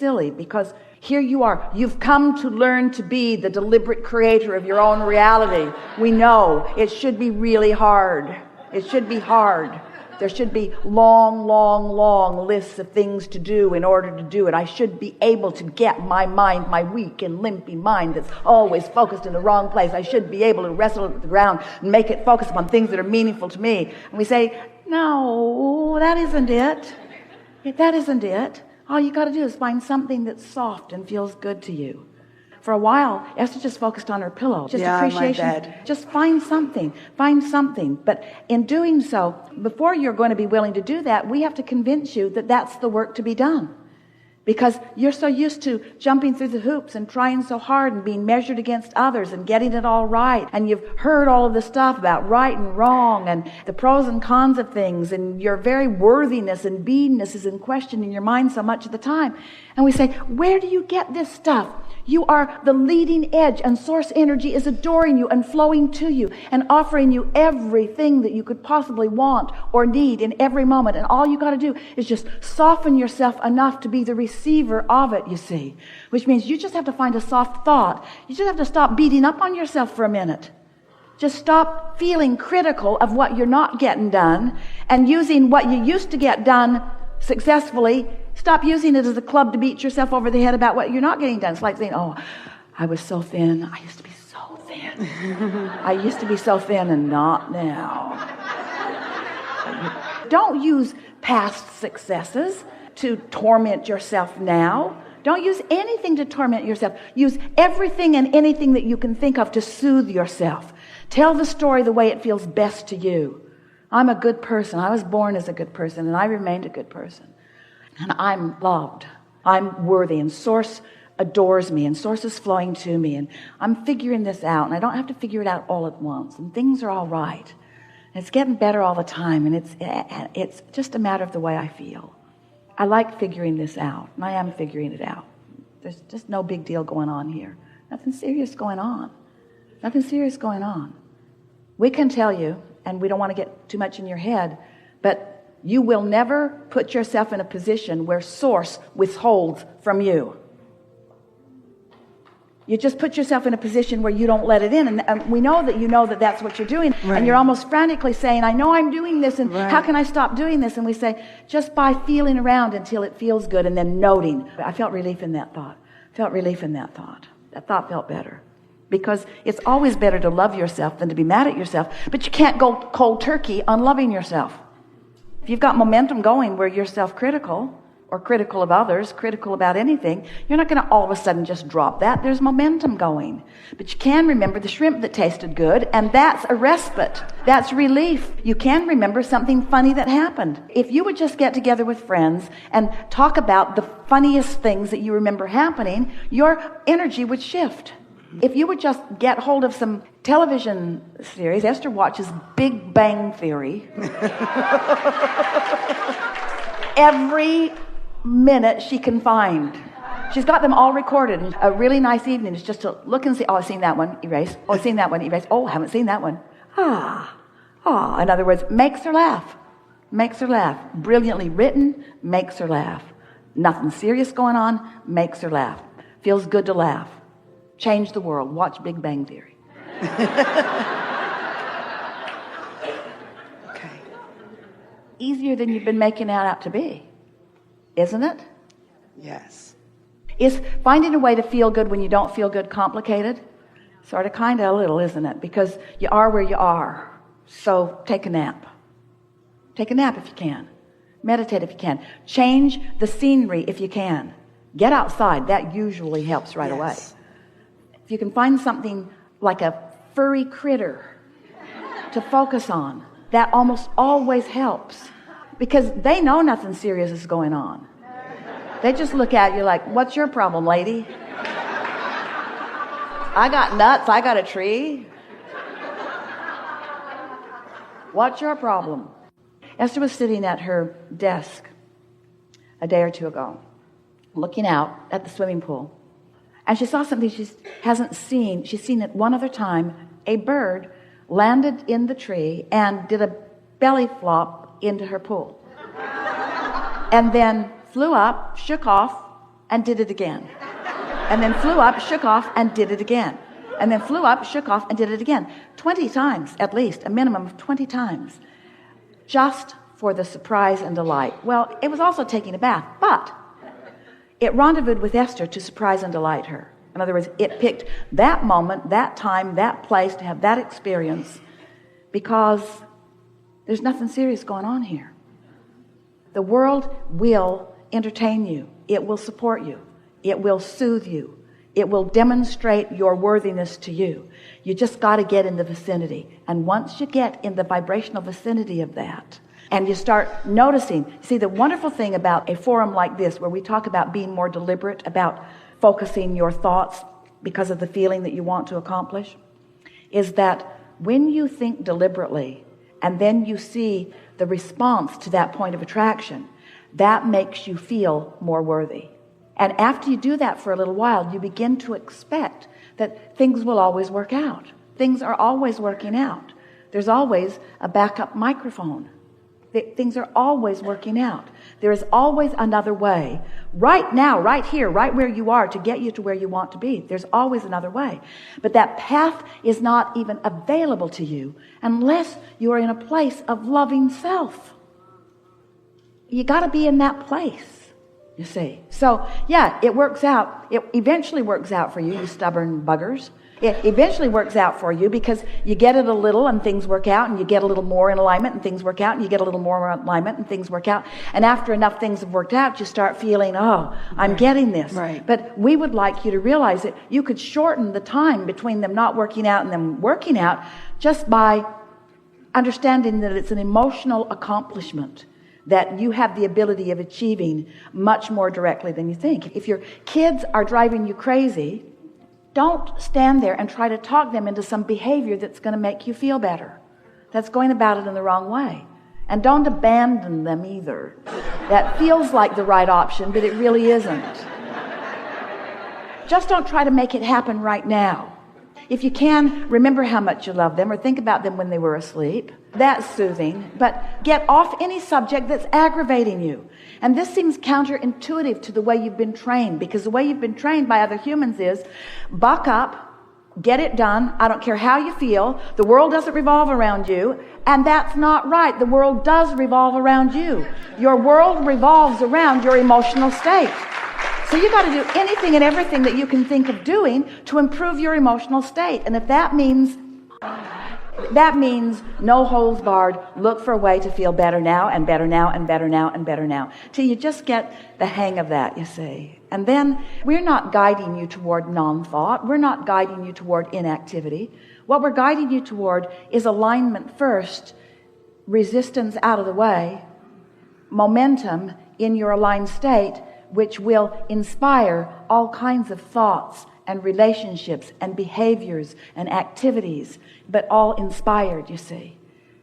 silly, because here you are. You've come to learn to be the deliberate creator of your own reality. We know it should be really hard. It should be hard. There should be long lists of things to do in order to do it. I should be able to get my mind, my weak and limpy mind that's always focused in the wrong place. I should be able to wrestle it with the ground and make it focus upon things that are meaningful to me. And we say, no, that isn't it. That isn't it. All you got to do is find something that's soft and feels good to you. For a while, Esther just focused on her pillow. Just appreciation. My bed. Just find something. Find something. But in doing so, before you're going to be willing to do that, we have to convince you that that's the work to be done. Because you're so used to jumping through the hoops and trying so hard and being measured against others and getting it all right. And you've heard all of the stuff about right and wrong and the pros and cons of things. And your very worthiness and beingness is in question in your mind so much of the time. And we say, where do you get this stuff? You are the leading edge, and source energy is adoring you and flowing to you and offering you everything that you could possibly want or need in every moment. And all you got to do is just soften yourself enough to be the receiver of it, you see. Which means you just have to find a soft thought. You just have to stop beating up on yourself for a minute. Just stop feeling critical of what you're not getting done and using what you used to get done successfully. Stop using it as a club to beat yourself over the head about what you're not getting done. It's like saying, oh, I was so thin. I used to be so thin. I used to be so thin and not now. Don't use past successes to torment yourself now. Don't use anything to torment yourself. Use everything and anything that you can think of to soothe yourself. Tell the story the way it feels best to you. I'm a good person. I was born as a good person, and I remained a good person. And I'm loved. I'm worthy, and Source adores me, and Source is flowing to me, and I'm figuring this out, and I don't have to figure it out all at once, and things are all right. And it's getting better all the time, and it's just a matter of the way I feel. I like figuring this out, and I am figuring it out. There's just no big deal going on here. Nothing serious going on. Nothing serious going on. We can tell you, and we don't want to get too much in your head, but you will never put yourself in a position where Source withholds from you. You just put yourself in a position where you don't let it in. And we know that you know that that's what you're doing. Right. And you're almost frantically saying, I know I'm doing this, and how can I stop doing this? And we say, just by feeling around until it feels good and then noting. I felt relief in that thought. That thought felt better. Because it's always better to love yourself than to be mad at yourself. But you can't go cold turkey on loving yourself. If you've got momentum going where you're self-critical or critical of others, critical about anything, you're not going to all of a sudden just drop that. There's momentum going. But you can remember the shrimp that tasted good, and that's a respite. That's relief. You can remember something funny that happened. If you would just get together with friends and talk about the funniest things that you remember happening, your energy would shift. If you would just get hold of some television series, Esther watches Big Bang Theory. Every minute she can find. She's got them all recorded. A really nice evening is just to look and see, oh, I've seen that one, erase. Oh, I've seen that one, erase. Oh, I haven't seen that one. In other words, makes her laugh. Brilliantly written, makes her laugh. Nothing serious going on, makes her laugh. Feels good to laugh. Change the world. Watch Big Bang Theory. Okay. Easier than you've been making it out to be, isn't it? Yes. Is finding a way to feel good when you don't feel good complicated? Sort of, kind of, a little, isn't it? Because you are where you are. So take a nap. Take a nap if you can. Meditate if you can. Change the scenery if you can. Get outside. That usually helps right away. If you can find something like a furry critter to focus on, that almost always helps, because they know nothing serious is going on. They just look at you like, what's your problem, lady? I got nuts, I got a tree. What's your problem? Esther was sitting at her desk a day or two ago, looking out at the swimming pool. And she saw something she hasn't seen. She's seen it one other time. A bird landed in the tree and did a belly flop into her pool. And then flew up, shook off and did it again. And then flew up, shook off, and did it again. And then flew up, shook off, and did it again. 20 times, at least, a minimum of 20 times. Just for the surprise and delight. Well, it was also taking a bath, but it rendezvoused with Esther to surprise and delight her. In other words, it picked that moment, that time, that place to have that experience, because there's nothing serious going on here. The world will entertain you. It will support you. It will soothe you. It will demonstrate your worthiness to you. You just got to get in the vicinity. And once you get in the vibrational vicinity of that, and you start noticing, see, the wonderful thing about a forum like this, where we talk about being more deliberate, about focusing your thoughts because of the feeling that you want to accomplish, is that when you think deliberately, and then you see the response to that point of attraction, that makes you feel more worthy. And after you do that for a little while, you begin to expect that things will always work out. Things are always working out. There's always a backup microphone. Things are always working out. There is always another way. Right now, right here, right where you are, to get you to where you want to be. There's always another way. But that path is not even available to you unless you are in a place of loving self. You got to be in that place, you see. So, yeah, it works out. It eventually works out for you, you stubborn buggers. It eventually works out for you because you get it a little and things work out, and you get a little more in alignment and things work out, and you get a little more in alignment and things work out. And after enough things have worked out, you start feeling, oh, I'm getting this. Right. But we would like you to realize that you could shorten the time between them not working out and them working out just by understanding that it's an emotional accomplishment that you have the ability of achieving much more directly than you think. If your kids are driving you crazy, don't stand there and try to talk them into some behavior that's going to make you feel better. That's going about it in the wrong way. And don't abandon them either. That feels like the right option, but it really isn't. Just don't try to make it happen right now. If you can, remember how much you love them, or think about them when they were asleep. That's soothing. But get off any subject that's aggravating you. And this seems counterintuitive to the way you've been trained, because the way you've been trained by other humans is buck up, get it done. I don't care how you feel. The world doesn't revolve around you. And that's not right. The world does revolve around you. Your world revolves around your emotional state. So you got to do anything and everything that you can think of doing to improve your emotional state. And if that means no holds barred, look for a way to feel better now and better now and better now and better now, till you just get the hang of that, you see. And then we're not guiding you toward non-thought. We're not guiding you toward inactivity. What we're guiding you toward is alignment first, resistance out of the way, momentum in your aligned state, which will inspire all kinds of thoughts and relationships and behaviors and activities, but all inspired, you see.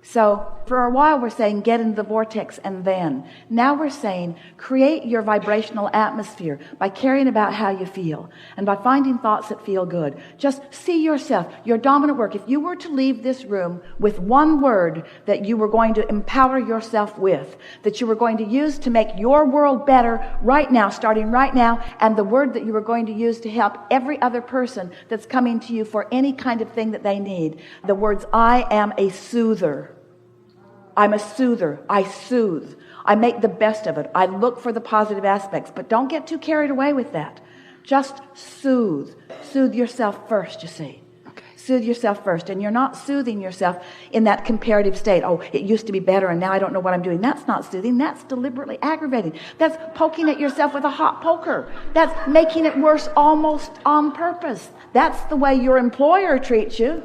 So for a while we're saying get into the vortex, and then now we're saying create your vibrational atmosphere by caring about how you feel and by finding thoughts that feel good. Just see yourself, your dominant work. If you were to leave this room with one word that you were going to empower yourself with, that you were going to use to make your world better right now, starting right now, and the word that you were going to use to help every other person that's coming to you for any kind of thing that they need, the words, I am a soother. I'm a soother. I soothe. I make the best of it. I look for the positive aspects, but don't get too carried away with that. Just soothe. Soothe yourself first, you see. Okay. Soothe yourself first. And you're not soothing yourself in that comparative state. Oh, it used to be better and now I don't know what I'm doing. That's not soothing. That's deliberately aggravating. That's poking at yourself with a hot poker. That's making it worse almost on purpose. That's the way your employer treats you.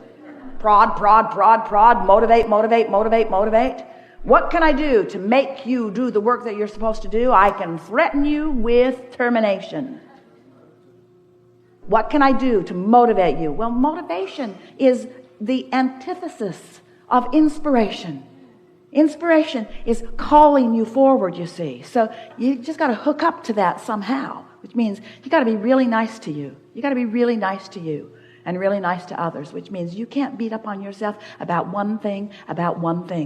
Prod, prod, prod, prod, motivate, motivate, motivate, motivate. What can I do to make you do the work that you're supposed to do? I can threaten you with termination. What can I do to motivate you? Well, motivation is the antithesis of inspiration. Inspiration is calling you forward, you see. So you just got to hook up to that somehow, which means you got to be really nice to you. You got to be really nice to you. and really nice to others, which means you can't beat up on yourself about one thing,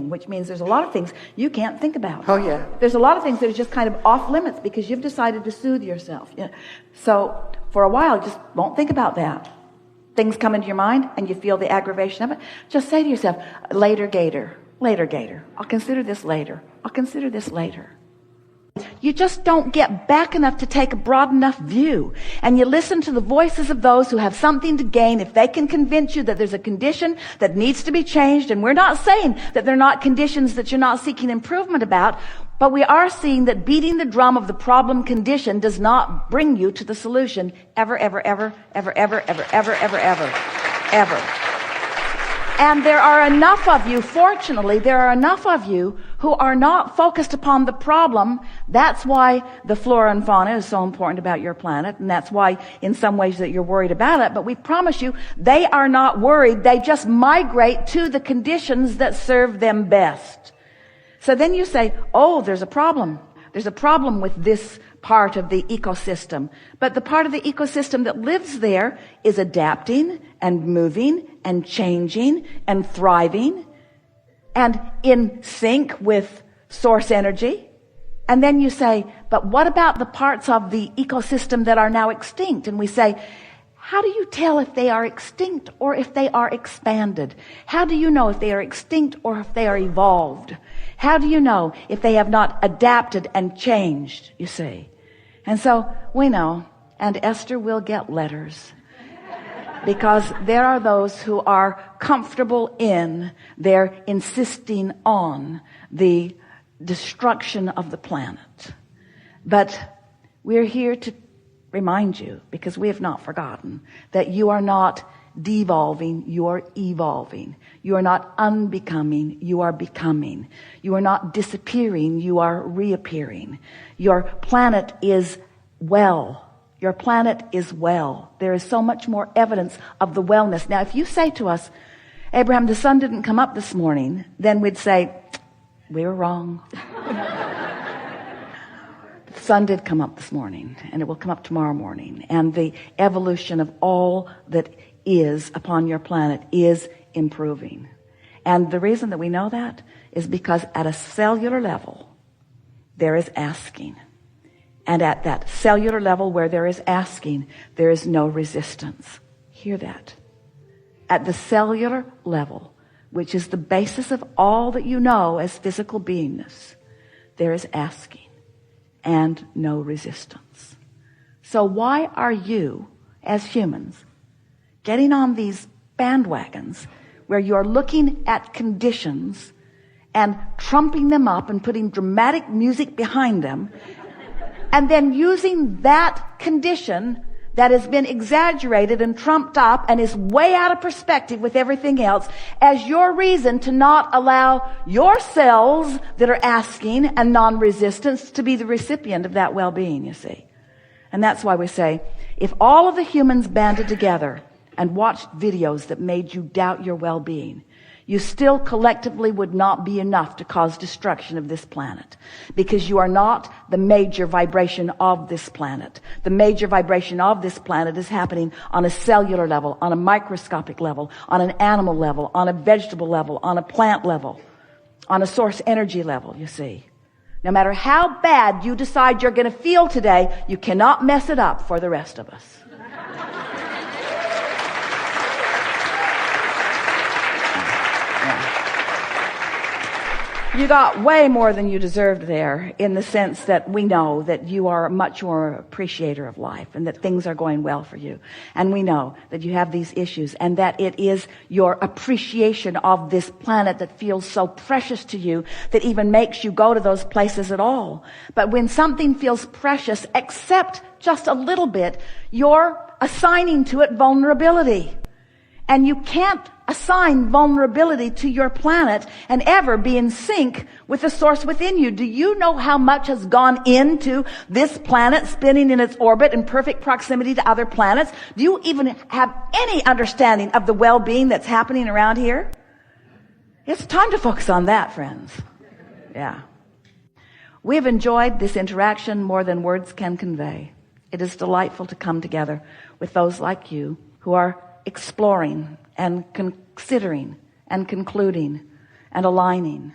which means there's a lot of things you can't think about. Oh, yeah. There's a lot of things that are just kind of off limits because you've decided to soothe yourself. So for a while, just won't think about that. Things come into your mind and you feel the aggravation of it. Just say to yourself, later, Gator. I'll consider this later. You just don't get back enough to take a broad enough view. And you listen to the voices of those who have something to gain. If they can convince you that there's a condition that needs to be changed, and we're not saying that they're not conditions that you're not seeking improvement about, but we are seeing that beating the drum of the problem condition does not bring you to the solution ever. And there are enough of you, fortunately, who are not focused upon the problem. That's why the flora and fauna is so important about your planet. And that's why in some ways that you're worried about it. But we promise you, they are not worried. They just migrate to the conditions that serve them best. So then you say, oh, there's a problem. There's a problem with this part of the ecosystem. But the part of the ecosystem that lives there is adapting and moving and changing and thriving and in sync with source energy. And then you say, but what about the parts of the ecosystem that are now extinct? And we say, how do you tell if they are extinct or if they are expanded? How do you know if they are extinct or if they are evolved? How do you know if they have not adapted and changed, you see? And so we know, and Esther will get letters, because there are those who are comfortable in their insisting on the destruction of the planet. But we're here to remind you, because we have not forgotten, that you are not devolving, you are evolving. You are not unbecoming, you are becoming. You are not disappearing, you are reappearing. Your planet is well. Your planet is well. There is so much more evidence of the wellness. Now, if you say to us, Abraham, the sun didn't come up this morning, then we'd say, we were wrong. The sun did come up this morning, and it will come up tomorrow morning. And the evolution of all that is upon your planet is improving. And the reason that we know that is because at a cellular level, there is asking. And at that cellular level where there is asking, there is no resistance. Hear that. At the cellular level, which is the basis of all that you know as physical beingness, there is asking and no resistance. So why are you, as humans, getting on these bandwagons where you're looking at conditions and trumping them up and putting dramatic music behind them, and then using that condition that has been exaggerated and trumped up and is way out of perspective with everything else as your reason to not allow your cells that are asking and non-resistance to be the recipient of that well-being, you see? And that's why we say, if all of the humans banded together and watched videos that made you doubt your well-being, you still collectively would not be enough to cause destruction of this planet, because you are not the major vibration of this planet. The major vibration of this planet is happening on a cellular level, on a microscopic level, on an animal level, on a vegetable level, on a plant level, on a source energy level, you see. No matter how bad you decide you're going to feel today, you cannot mess it up for the rest of us. You got way more than you deserved there, in the sense that we know that you are much more appreciator of life and that things are going well for you. And we know that you have these issues and that it is your appreciation of this planet that feels so precious to you that even makes you go to those places at all. But when something feels precious, except just a little bit, you're assigning to it vulnerability. And you can't assign vulnerability to your planet and ever be in sync with the source within you. Do you know how much has gone into this planet spinning in its orbit in perfect proximity to other planets? Do you even have any understanding of the well-being that's happening around here? It's time to focus on that, friends. Yeah. We have enjoyed this interaction more than words can convey. It is delightful to come together with those like you who are exploring and considering and concluding and aligning.